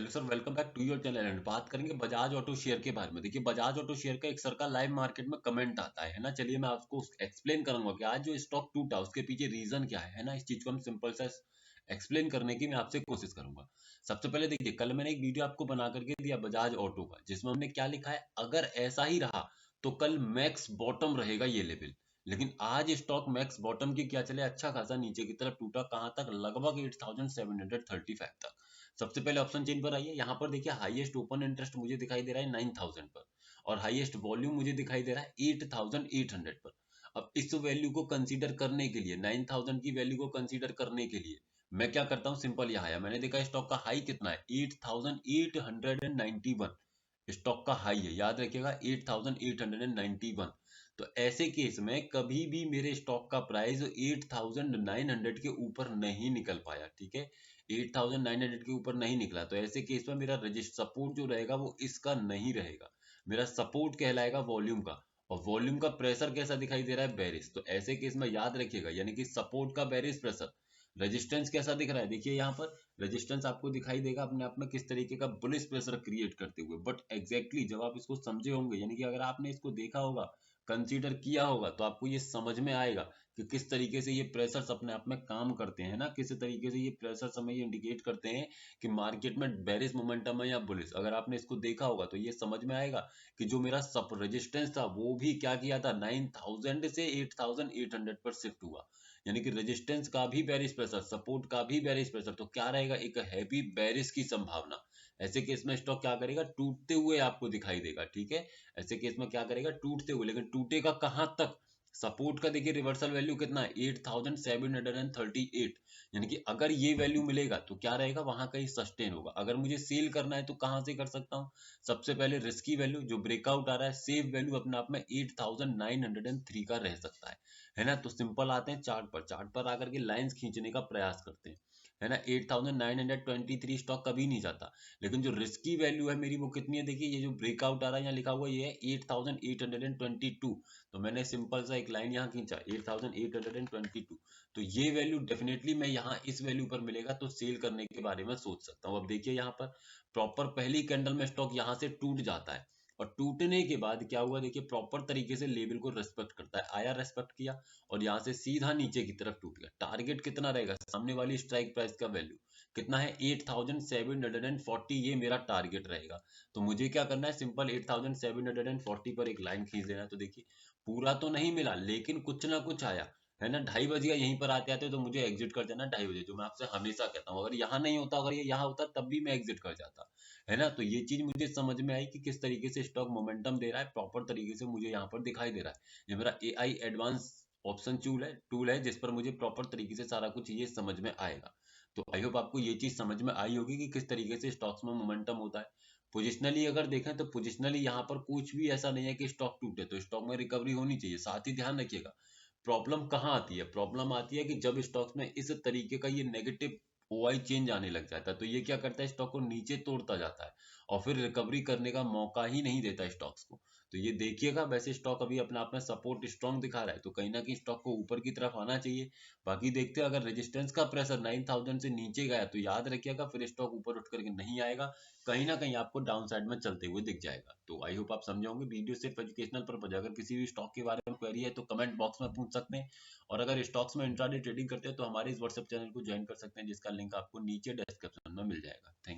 Hello sir, welcome back to your channel and बात करेंगे Bajaj auto share के बारे में। देखिए, बजाज ऑटो शेयर का एक सर का लाइव मार्केट में कमेंट आता है ना। चलिए मैं आपको एक्सप्लेन करूंगा कि आज जो स्टॉक टूटा उसके पीछे रीजन क्या है ना। इस चीज को हम सिंपल सा एक्सप्लेन करने की मैं आपसे कोशिश करूंगा। सबसे पहले देखिए, कल मैंने एक वीडियो आपको बना करके दिया बजाज ऑटो का, जिसमें हमने क्या लिखा है, अगर ऐसा ही रहा तो कल मैक्स बॉटम रहेगा ये लेवल। लेकिन आज स्टॉक मैक्स बॉटम की क्या चले, अच्छा खासा नीचे की तरफ टूटा। कहां तक? लगभग 8735 तक। सबसे पहले ऑप्शन चेन पर आइए। यहाँ पर देखिए, हाईएस्ट ओपन इंटरेस्ट मुझे दिखाई दे रहा है 9000 पर, और हाईएस्ट वॉल्यूम मुझे दिखाई दे रहा है 8800 पर। अब इस वैल्यू को कंसीडर करने के लिए, 9000 की वैल्यू को कंसीडर करने के लिए मैं क्या करता हूँ, सिंपल यहाँ आया, मैंने देखा स्टॉक का हाई कितना है, 8891 स्टॉक का हाई है, याद रखिएगा 8891। तो ऐसे केस में कभी भी मेरे स्टॉक का प्राइस 8900 के ऊपर नहीं निकल पाया, ठीक है, 8900 के ऊपर नहीं निकला। तो ऐसे केस में मेरा रजिस्ट सपोर्ट जो रहेगा वो इसका नहीं रहेगा, मेरा सपोर्ट कहलाएगा वॉल्यूम का। और वॉल्यूम का प्रेशर कैसा दिखाई दे रहा है? बेरिश। तो ऐसे केस में याद रखिएगा, यानी कि सपोर्ट का बेरिश प्रेशर। रेजिस्टेंस कैसा दिख रहा है? देखिए यहाँ पर रेजिस्टेंस आपको दिखाई देगा अपने आप में किस तरीके का बुलिश प्रेशर क्रिएट करते हुए। बट एग्जैक्टली जब आप इसको समझे होंगे, यानी कि अगर आपने इसको देखा होगा, कंसीडर किया होगा, तो आपको ये समझ में आएगा कि किस तरीके से ये प्रेशर्स अपने आप में काम करते हैं ना, किस तरीके से ये प्रेशर्स हमें ये इंडिकेट करते हैं कि मार्केट में बेरिश मोमेंटम है या बुलिश। अगर आपने इसको देखा होगा तो ये समझ में आएगा कि जो मेरा सब रेजिस्टेंस था वो भी क्या किया था, 9000 से 8800 पर शिफ्ट हुआ। यानी कि रेजिस्टेंस का भी बेरिश प्रेशर, सपोर्ट का भी बेरिश प्रेशर, तो क्या रहेगा, एक हैवी बेरिश की संभावना। ऐसे केस में स्टॉक क्या करेगा, टूटते हुए आपको दिखाई देगा, ठीक है। ऐसे केस में क्या करेगा, टूटते हुए, लेकिन टूटेगा कहां तक? सपोर्ट का देखिए रिवर्सल वैल्यू कितना है, 8738। यानी कि अगर ये वैल्यू मिलेगा तो क्या रहेगा, वहां कहीं सस्टेन होगा। अगर मुझे सेल करना है तो कहां से कर सकता हूँ? सबसे पहले रिस्की वैल्यू जो ब्रेकआउट आ रहा है, सेफ वैल्यू अपने आप में 8903 का रह सकता है ना। तो सिंपल आते हैं चार्ट पर, चार्ट पर आकर के लाइंस खींचने का प्रयास करते हैं, है ना। 8923 स्टॉक कभी नहीं जाता। लेकिन जो रिस्की वैल्यू है मेरी वो कितनी है, देखिए ये जो ब्रेकआउट आ रहा है यहाँ लिखा हुआ ये है 8822। तो मैंने सिंपल सा एक लाइन यहाँ खींचा 8822। तो ये वैल्यू डेफिनेटली मैं यहाँ इस वैल्यू पर मिलेगा तो सेल करने के बारे में सोच सकता हूँ। अब देखिए यहाँ पर प्रॉपर पहली कैंडल में स्टॉक यहाँ से टूट जाता है, और टूटने के बाद क्या हुआ, देखिए प्रॉपर तरीके से लेवल को रेस्पेक्ट करता है, आया रेस्पेक्ट किया, और यहाँ से सीधा नीचे की तरफ टूट गया। टारगेट कितना रहेगा, सामने वाली स्ट्राइक प्राइस का वैल्यू कितना है, 8740, ये मेरा टारगेट रहेगा। तो मुझे क्या करना है, सिंपल 8740 पर एक लाइन खींच देना। तो देखिए पूरा तो नहीं मिला लेकिन कुछ ना कुछ आया, है ना। 2:30 बज गया यहीं पर आते आते, तो मुझे एग्जिट कर जाना 2:30 बजे, जो मैं आपसे हमेशा कहता हूँ। अगर यहाँ नहीं होता, अगर ये यहाँ होता तब भी मैं एग्जिट कर जाता, है ना। तो ये चीज मुझे समझ में आई कि किस तरीके से स्टॉक मोमेंटम दे रहा है, प्रॉपर तरीके से मुझे यहाँ पर दिखाई दे रहा है। ये मेरा AI एडवांस ऑप्शन टूल है जिस पर मुझे प्रॉपर तरीके से सारा कुछ ये समझ में आएगा। तो आई होप आपको ये चीज समझ में आई होगी कि किस तरीके से स्टॉक्स में मोमेंटम होता है। पोजिशनली अगर देखें तो पोजिशनली यहाँ पर कुछ भी ऐसा नहीं है कि स्टॉक टूटे, तो स्टॉक में रिकवरी होनी चाहिए। साथ ही ध्यान रखिएगा, प्रॉब्लम कहाँ आती है, प्रॉब्लम आती है कि जब स्टॉक्स में इस तरीके का ये नेगेटिव OI चेंज आने लग जाता है, तो ये क्या करता है, स्टॉक को नीचे तोड़ता जाता है और फिर रिकवरी करने का मौका ही नहीं देता स्टॉक्स को। तो ये देखिएगा, वैसे स्टॉक अभी अपने आप में सपोर्ट स्ट्रॉन्ग दिखा रहा है, तो कहीं ना कहीं स्टॉक को ऊपर की तरफ आना चाहिए। बाकी देखते हैं, अगर रेजिस्टेंस का प्रेशर 9000 से नीचे गया तो याद रखिएगा फिर स्टॉक ऊपर उठ करके नहीं आएगा, कहीं ना कहीं आपको डाउन साइड में चलते हुए दिख जाएगा। तो आई होप आप समझे होंगे। वीडियो सिर्फ एजुकेशनल पर्पज है, अगर किसी भी स्टॉक के बारे में क्वेरी है तो कमेंट बॉक्स में पूछ सकते हैं। और अगर स्टॉक्स में इंट्राडे ट्रेडिंग करते हैं तो हमारे इस व्हाट्सएप चैनल को ज्वाइन कर सकते हैं, जिसका लिंक आपको नीचे डिस्क्रिप्शन में मिल जाएगा। Thank you.